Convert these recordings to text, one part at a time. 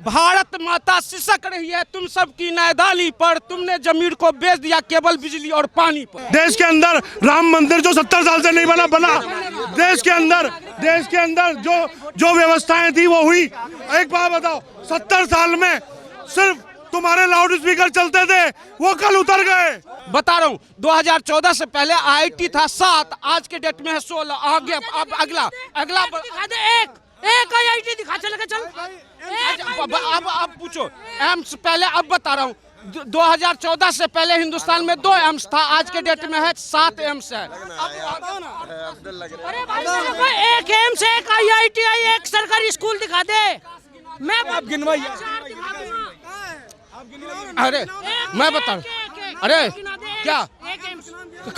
भारत माता सिसक रही है तुम सबकी नादानी पर, तुमने जमीर को बेच दिया केवल बिजली और पानी पर। देश के अंदर राम मंदिर जो 70 साल से नहीं बना देश के अंदर जो व्यवस्थाएं थी वो हुई। एक बात बताओ, 70 साल में सिर्फ तुम्हारे लाउड स्पीकर चलते थे, वो कल उतर गए। बता रहा हूँ 2014 से पहले IIT था 7, आज के डेट में है 16। आगे अब अगला एक IIT दिखा, चल के चल। अब पूछो एम्स पहले, अब बता रहा हूँ 2014 से पहले हिंदुस्तान में 2 एम्स था, आज के डेट में है 7 एम्स है। अरे भाई मेरे को एक एम्स, एक IIT, एक सरकारी स्कूल दिखा दे, मैं आप गिनवाइए। अरे मैं बता रहा हूँ, अरे क्या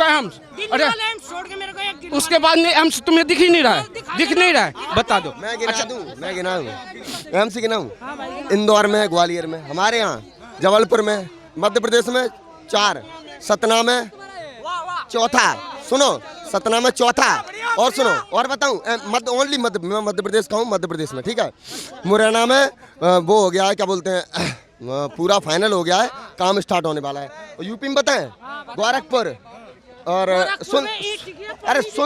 एम्स, अरे छोड़ के मेरे को एक उसके बाद में एम्स तुम्हें दिख ही नहीं रहा है, दिख नहीं रहा है, बता दो। मैं गिना दूं एम्स गिनाऊं। इंदौर में, ग्वालियर में, हमारे यहाँ जबलपुर में, मध्य प्रदेश में 4, सतना में चौथा, सुनो सतना में चौथा, और सुनो और बताऊं ओनली मध्य प्रदेश का हूँ, मध्य प्रदेश में, ठीक है। मुरैना में वो हो गया है, क्या बोलते हैं, पूरा फाइनल हो गया है, काम स्टार्ट होने वाला है। और यूपी में बताएं गोरखपुर, और सुन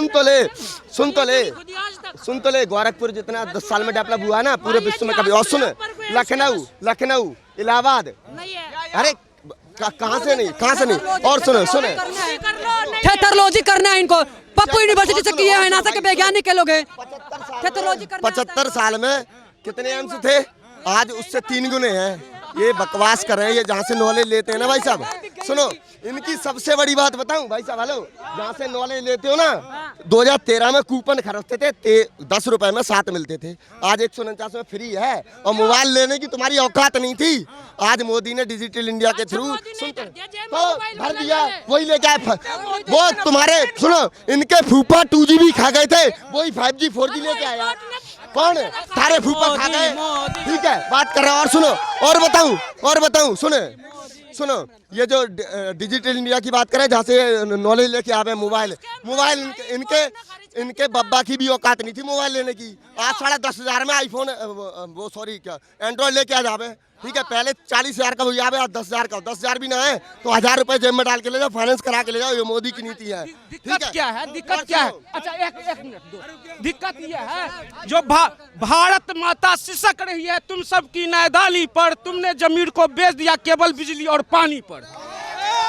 तो ले गोरखपुर जितना 10 साल में डेवलप हुआ है ना पूरे विश्व में कभी। और सुन लखनऊ इलाहाबाद, अरे कहाँ से नहीं। और सुने थेथरोलॉजी करना है इनको, पप्पू यूनिवर्सिटी से किए हैं, नासा के वैज्ञानिक के लोग हैं। 75 साल में कितने एम्स थे, आज उससे 3 गुने हैं। ये बकवास कर रहे हैं, ये जहाँ से नॉलेज लेते हैं ना भाई साहब। सुनो इनकी सबसे बड़ी बात बताऊं भाई साहब, हेलो, जहाँ से नॉलेज लेते हो ना, 2013 में कूपन खरीदते थे 10 रुपए में 7 मिलते थे, आज 149 में फ्री है। और मोबाइल लेने की तुम्हारी औकात नहीं थी, आज मोदी ने डिजिटल इंडिया के थ्रू तो भर दिया, वही लेके आए। वो तुम्हारे सुनो, इनके फूफा 2GB खा गए थे, वही 5G 4G लेके आया। कौन तारे फूफा खा गए, ठीक है, बात कर रहा हूँ। और सुनो और बताऊं सुनो ये जो डिजिटल इंडिया की बात करें, जहाँ से नॉलेज लेके आवे, मोबाइल इनके बब्बा की भी औकात नहीं थी मोबाइल लेने की। आज 10,500 में आईफोन एंड्रॉइड लेके आ जावे, ठीक है। पहले 40,000 का हो जावे, आज 10,000 का। 10,000 भी ना है तो 1000 रुपए जेब में डाल के ले जाओ, फाइनेंस करा के ले जाओ, ये मोदी की नीति है। दिक्कत क्या है? अच्छा एक मिनट, दिक्कत ये है जो भारत माता सिसक रही है तुम सबकी नादानी पर, तुमने जमीर को बेच दिया केवल बिजली और पानी पर।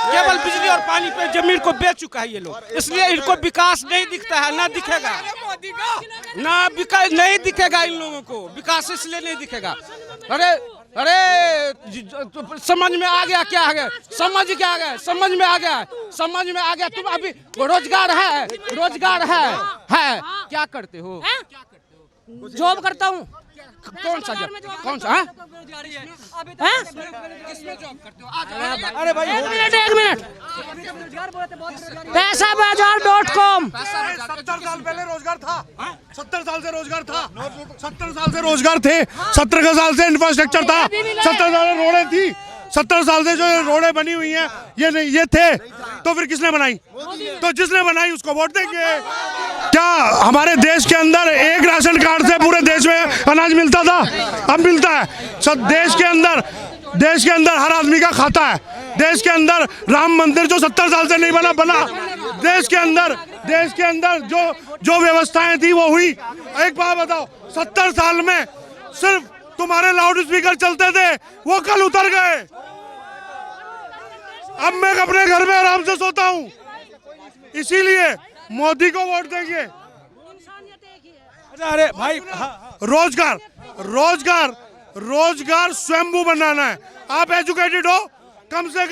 केवल बिजली और पानी पे जमीन को बेच चुका है ये लोग, इसलिए इनको विकास नहीं दिखता है, ना दिखेगा, नहीं दिखेगा इन लोगों को विकास, इसलिए नहीं दिखेगा। अरे समझ में आ गया क्या है, समझ में आ गया। तुम अभी रोजगार है क्या करते हो? जॉब करता हूँ। कौन सा अरे भाई एक मिनट पैसाबाजार.com। 70 साल पहले रोजगार था, 70 साल से रोजगार था, 70 साल से रोजगार थे, 17 साल से इंफ्रास्ट्रक्चर था, 70 साल से रोडें थी, 70 साल से जो रोडें बनी हुई हैं ये थे, तो फिर किसने बनाई? तो जिसने बनाई उसको वोट देंगे। क्या हमारे देश के अंदर एक राशन कार्ड से पूरे देश में अनाज मिलता था? अब मिलता है। सब देश के अंदर हर आदमी का खाता है। देश के अंदर राम मंदिर जो 70 साल से नहीं बना देश के अंदर जो व्यवस्थाएं थी वो हुई। एक बात बताओ, 70 साल में सिर्फ तुम्हारे लाउड स्पीकर चलते थे, वो कल उतर गए। अब मैं अपने घर में आराम से सोता हूँ, इसीलिए मोदी को वोट देंगे। अरे भाई रोजगार स्वयंभू बनाना है। आप एजुकेटेड हो, कम से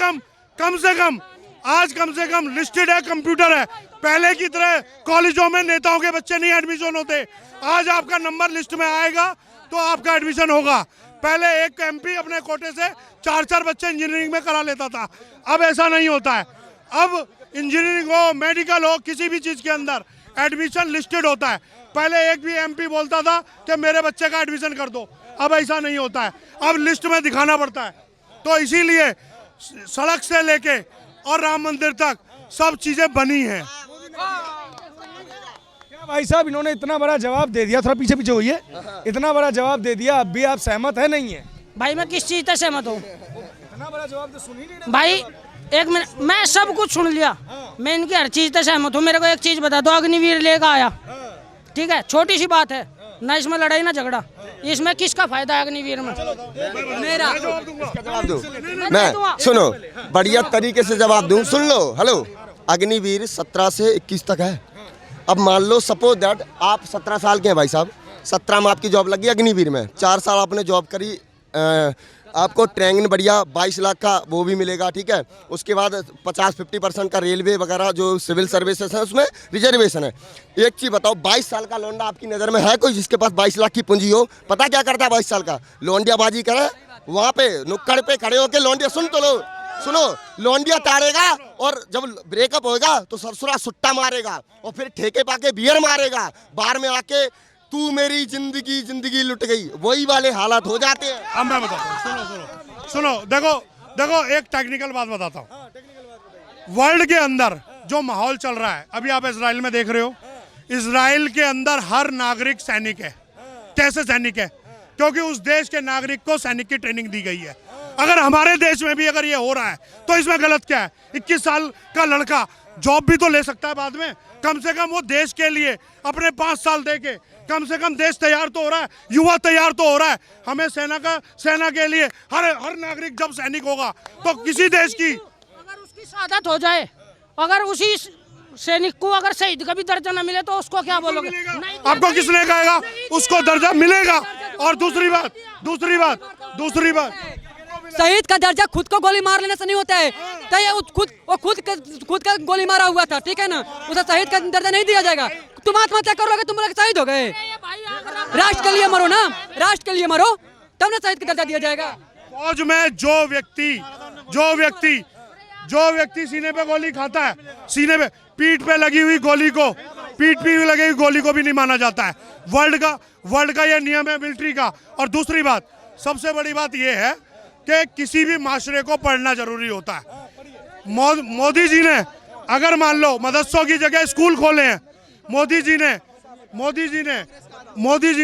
कम लिस्टेड है, कंप्यूटर है। पहले की तरह कॉलेजों में नेताओं के बच्चे नहीं एडमिशन होते, आज आपका नंबर लिस्ट में आएगा तो आपका एडमिशन होगा। पहले एक MP अपने कोटे से 4 बच्चे इंजीनियरिंग में करा लेता था, अब ऐसा नहीं होता है। अब इंजीनियरिंग हो, मेडिकल हो, किसी भी चीज़ के अंदर एडमिशन लिस्टेड होता है। पहले एक भी MP बोलता था कि मेरे बच्चे का एडमिशन कर दो, अब ऐसा नहीं होता है, अब लिस्ट में दिखाना पड़ता है। तो इसीलिए सड़क से लेके और राम मंदिर तक सब चीज़ें बनी हैं। भाई साहब इन्होंने इतना बड़ा जवाब दे दिया, थोड़ा पीछे होइए, इतना बड़ा जवाब दे दिया, अब भी आप सहमत है नहीं है? भाई मैं किस चीज से सहमत हूँ भाई? एक मिनट, मैं सब कुछ सुन लिया, मैं इनकी हर चीज से सहमत हूँ। मेरे को एक चीज बता दो, अग्निवीर लेकर आया, ठीक है, छोटी सी बात है ना, इसमें लड़ाई ना झगड़ा, इसमें किसका फायदा है अग्निवीर में? मेरा जवाब दूं मैं, सुनो बढ़िया तरीके से जवाब दूं, सुन लो। हेलो, अग्निवीर 17 से 21 तक है। अब मान लो सपोज दैट आप 17 साल के हैं भाई साहब, 17 में आपकी जॉब लगी अग्निवीर में, 4 साल आपने जॉब करी, आपको ट्रेनिंग बढ़िया 22 लाख का वो भी मिलेगा, ठीक है। उसके बाद 50-50% का रेलवे वगैरह जो सिविल सर्विसेज है उसमें रिजर्वेशन है। एक चीज़ बताओ, 22 साल का लौंडा आपकी नज़र में है कोई जिसके पास 22 लाख की पूंजी हो? पता क्या करता है 22 साल का? लौंडियाबाजी करे, वहाँ पे नुक्कड़ पे खड़े होकर लौंडिया, सुन तो लो, सुनो, लौंडिया ताड़ेगा और जब ब्रेकअप होएगा तो सरसुरा सुट्टा मारेगा और फिर ठेके पाके बियर मारेगा, बाहर में आके तू मेरी जिंदगी लुट गई, वही वाले हालात हो जाते हैं। अब मैं बताता हूँ, सुनो, देखो एक टेक्निकल बात बताता हूँ। वर्ल्ड के अंदर जो माहौल चल रहा है, अभी आप इजराइल में देख रहे हो, इजराइल के अंदर हर नागरिक सैनिक है। कैसे सैनिक है? क्योंकि उस देश के नागरिक को सैनिक की ट्रेनिंग दी गई है। अगर हमारे देश में भी अगर ये हो रहा है तो इसमें गलत क्या है? 21 साल का लड़का जॉब भी तो ले सकता है बाद में, कम से कम वो देश के लिए अपने 5 साल दे के कम से कम देश तैयार तो हो रहा है, युवा तैयार तो हो रहा है। हमें सेना के लिए हर नागरिक जब सैनिक होगा तो किसी देश की अगर उसकी शहादत हो जाए, अगर उसी सैनिक को अगर शहीद का भी दर्जा न मिले तो उसको क्या बोलोगे? आपको किसने कहेगा उसको दर्जा मिलेगा? और दूसरी बात शहीद का दर्जा खुद को गोली मार लेने से नहीं होता है। तो ये खुद का गोली मारा हुआ था, ठीक है ना, उसे शहीद का दर्जा नहीं दिया जाएगा। तुम आत्महत्या करोगे, तुम लोग शहीद हो गए। राष्ट्र के लिए मरो ना, राष्ट्र के लिए मरो, तब ना शहीद का दर्जा दिया जाएगा। फौज में जो व्यक्ति सीने पे गोली खाता है, सीने पे पीठ पे लगी हुई गोली को भी नहीं माना जाता है। वर्ल्ड का ये नियम है मिलिट्री का। और दूसरी बात, सबसे बड़ी बात ये है कि किसी भी माशरे को पढ़ना जरूरी होता है। मोदी जी ने अगर मान लो मदरसों की जगह स्कूल खोले हैं, मोदी जी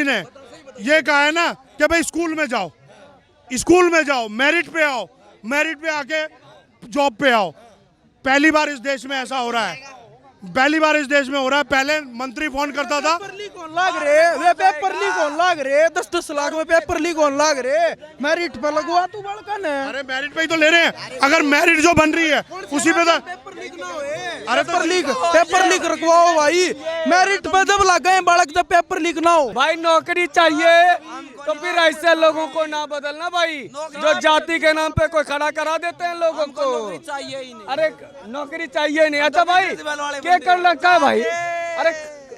ने ये कहा है ना कि भाई स्कूल में जाओ, मेरिट पे आओ, मेरिट पे आके जॉब पे आओ। पहली बार इस देश में ऐसा हो रहा है, पहले मंत्री फोन करता था, पेपर लीक होने लाग रहे 10-10 लाख में पेपर लीक होने लाग रहे, मेरिट पे लगवा तू बड़का ने। अरे मेरिट पे ही तो ले रहे हैं। अगर मेरिट जो बन रही है उसी पे तो पेपर लीक ना होए, अरे पेपर लीक रखवाओ भाई, मेरिट पे जब लग गए बालक जब पेपर लीक ना हो। भाई नौकरी चाहिए तो फिर ऐसे लोगों को ना बदलना भाई, जो जाति के नाम पे कोई खड़ा करा देते हैं लोगों को। अरे नौकरी चाहिए नहीं। अच्छा भाई क्या कर रखा है भाई? अरे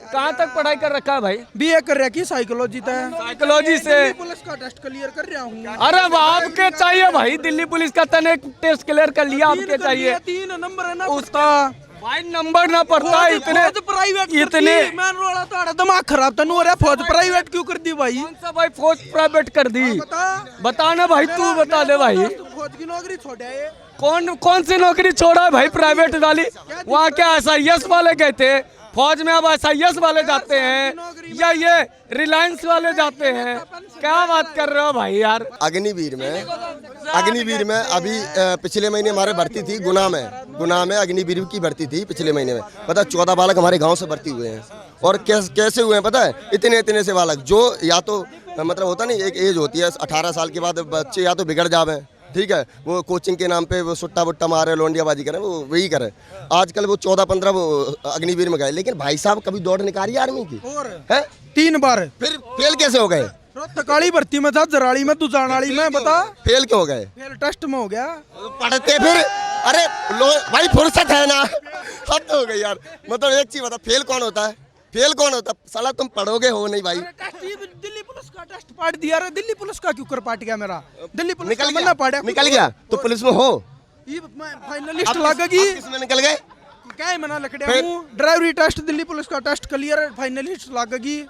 कहाँ तक पढ़ाई कर रखा है भाई? बीए कर रखी साइकोलॉजी साइकोलॉजी से पुलिस का टेस्ट क्लियर कर रहा हूँ। अरे आपके चाहिए भाई, दिल्ली पुलिस का तने टेस्ट क्लियर कर लिया, आपके चाहिए 3 नंबर है ना उसका भाई, नंबर ना पड़ता है इतने मैन रोड़ा तो दिमाग खराब तनु हो रहा। फौज प्राइवेट क्यों कर दी भाई? कौन सा भाई फौज प्राइवेट कर दी? बता ना भाई, तू बता दे भाई। फौज की नौकरी छोड़ा है, कौन सी नौकरी छोड़ा है भाई प्राइवेट वाली? वहाँ क्या SIS वाले गए थे, फौज में अब SIS वाले जाते हैं या ये रिलायंस वाले जाते हैं? क्या बात कर रहे हो भाई यार? अग्निवीर में अभी पिछले महीने हमारे भर्ती थी गुना में अग्निवीर की भर्ती थी पिछले महीने में। पता 14 बालक हमारे गांव से भर्ती हुए हैं। और कैसे हुए हैं पता है? इतने से बालक जो या तो मतलब होता नहीं, एक एज होती है 18 साल के बाद बच्चे या तो बिगड़ जावे, ठीक है, वो कोचिंग के नाम पे वो सुट्टा बुट्टा मारे, लोंडियाबाजी करे, वो वही करे। आजकल वो 14-15 वो अग्निवीर में गए, लेकिन भाई साहब कभी दौड़ निकाली आर्मी की है? 3 बार। फिर फेल कैसे हो गए? तकाली भर्ती में था, जराड़ी में, तू जानाली में, बता फेल क्यों हो गए? फेल टेस्ट में हो गया। पढ़ते फिर अरे भाई फुर्सत है ना, हद हो गई यार। मतलब एक चीज बता, फेल कौन होता है? साला तुम पढ़ोगे हो नहीं भाई। दिल्ली पुलिस का टेस्ट पाट दिया रे, दिल्ली पुलिस का क्यों कर पाट गया मेरा? दिल्ली पुलिस निकल गया तो पुलिस में हो, फाइनलिस्ट लगेगी। किसमें निकल गए? क्या है मना लकड़िया हूँ, ड्राइवरी टेस्ट दिल्ली पुलिस का टेस्ट क्लियर, फाइनलिस्ट लगेगी।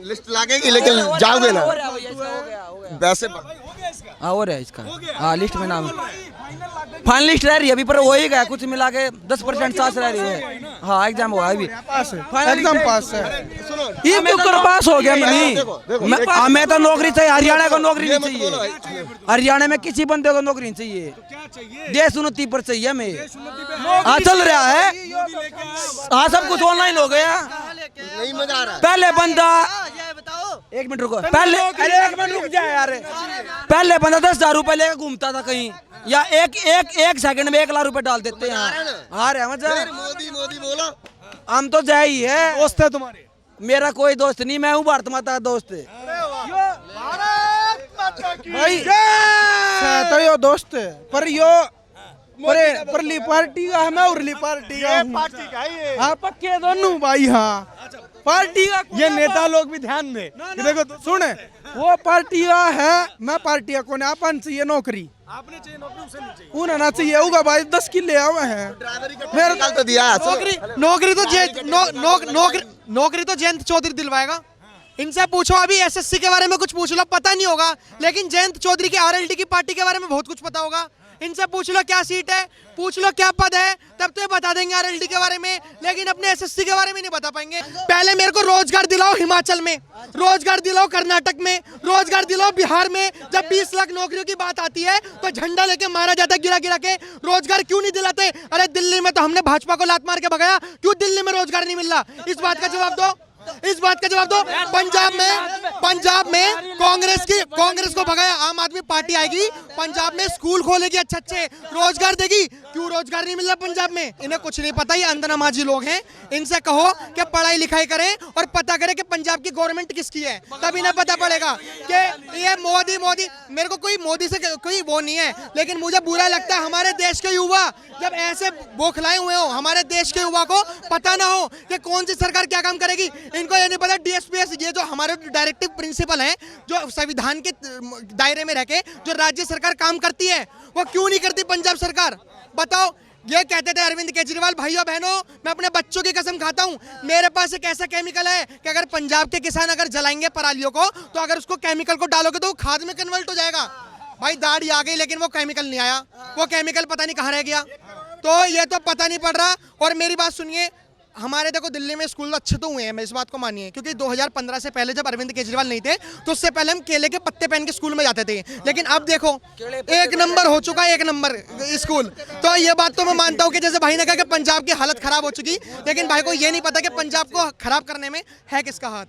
लिस्ट लगेगी लेकिन जाओगे ना वैसे। हो रहा है इसका, हाँ लिस्ट में नाम फाइनलिस्ट रह रही है अभी, पर हो ही गया, कुछ मिला के 10% सांस रह रही है। हाँ एग्जाम हुआ है अभी, पास है, एग्जाम पास है। ये तो पास हो गया मनी। हमें तो नौकरी चाहिए, हरियाणा को नौकरी ये नहीं मत बोलो चाहिए, भाई। हरियाणा में किसी बंदे को नौकरी नहीं चाहिए, देश उन्नति पर चाहिए हमें। हाँ चल रहा है, हाँ सब कुछ ऑनलाइन हो गया। नहीं मजा आ रहा है। पहले बंदा, एक मिनट रुको, पहले अरे एक मिनट रुक जाए यार, पहले बंदा 10,000 रुपए लेकर घूमता था कहीं, या एक सेकंड में 1 लाख रुपए डाल देते हैं। हाँ रे फिर मोदी मोदी बोलो। हम तो जय ही है। दोस्त है तुम्हारे? मेरा कोई दोस्त नहीं, मैं हूँ भारत माता का दोस्त। भाई तो यो दोस्त है, पर यो परली पार्टी का हमें उरली पार्टी का पार्टी का ये। हाँ पक्के दोनों भाई। हाँ पार्टी का ये नेता लोग भी ध्यान दे। देखो तो सुने, वो पार्टी का है, मैं पार्टी का कौन है? अपन चाहिए नौकरी, आपने चाहिए नौकरी, उसे नहीं चाहिए। उन्हें ना चाहिए होगा भाई, 10 किले आवे हैं मेरे कल तो दिया। नौकरी तो जयंत चौधरी दिलवाएगा। इनसे पूछो, अभी एसएससी के बारे में कुछ पूछ लो, पता नहीं होगा, लेकिन जयंत चौधरी के आरएलडी की पार्टी के बारे में बहुत कुछ पता होगा। इनसे पूछ लो क्या सीट है, पूछ लो क्या पद है, तब तो ये बता देंगे आरएलडी के बारे में, लेकिन अपने एसएससी के बारे में नहीं बता पाएंगे। पहले मेरे को रोजगार दिलाओ हिमाचल में, रोजगार दिलाओ कर्नाटक में, रोजगार दिलाओ बिहार में। जब 20 लाख नौकरियों की बात आती है तो झंडा लेके मारा जाता है गिरा गिरा के। रोजगार क्यों नहीं दिलाते? अरे दिल्ली में तो हमने भाजपा को लात मार के भगाया, क्यों दिल्ली में रोजगार नहीं मिल रहा? इस बात का जवाब दो, इस बात का जवाब दो। पंजाब में कांग्रेस को भगाया, आम आदमी पार्टी आएगी, पंजाब में स्कूल खोलेगी, अच्छे रोजगार देगी। क्यों रोजगार नहीं मिल रहा पंजाब में? इन्हें कुछ नहीं पता, ये अंधनमाजी लोग हैं। इनसे कहो कि पढ़ाई लिखाई करें और पता करें कि पंजाब की गवर्नमेंट किसकी है, तब इन्हें पता पड़ेगा कि ये मोदी। मेरे को कोई मोदी से कोई वो नहीं है, लेकिन मुझे बुरा लगता है हमारे देश के युवा जब ऐसे बौखलाए हुए हो, हमारे देश के युवा को पता ना हो कि कौन सी सरकार क्या काम करेगी। इनको ये नहीं पता डीएसपीएस, ये जो हमारे डायरेक्टिव प्रिंसिपल हैं, जो संविधान के दायरे में रहकर जो राज्य सरकार काम करती है, वो क्यों नहीं करती पंजाब सरकार? बताओ। ये कहते थे अरविंद केजरीवाल, भाइयों बहनों, मैं अपने बच्चों की कसम खाता हूं, मेरे पास एक ऐसा केमिकल है कि अगर पंजाब के किसान अगर जलाएंगे परालियों को, तो अगर उसको केमिकल को डालोगे तो वो खाद में कन्वर्ट हो जाएगा। भाई दाढ़ी आ गई, लेकिन वो केमिकल नहीं आया, वो केमिकल पता नहीं कहाँ रह गया। तो ये तो पता नहीं पड़ रहा। और मेरी बात सुनिए, हमारे देखो दिल्ली में स्कूल अच्छे तो हुए हैं, मैं इस बात को मानिए, क्योंकि 2015 से पहले जब अरविंद केजरीवाल नहीं थे तो उससे पहले हम केले के पत्ते पहन के स्कूल में जाते थे, लेकिन अब देखो 1 नंबर हो चुका है, 1 नंबर स्कूल। तो ये बात तो मैं मानता हूँ कि जैसे भाई ने कहा कि पंजाब की हालत खराब हो चुकी, लेकिन भाई को ये नहीं पता कि पंजाब को खराब करने में है किसका हाथ।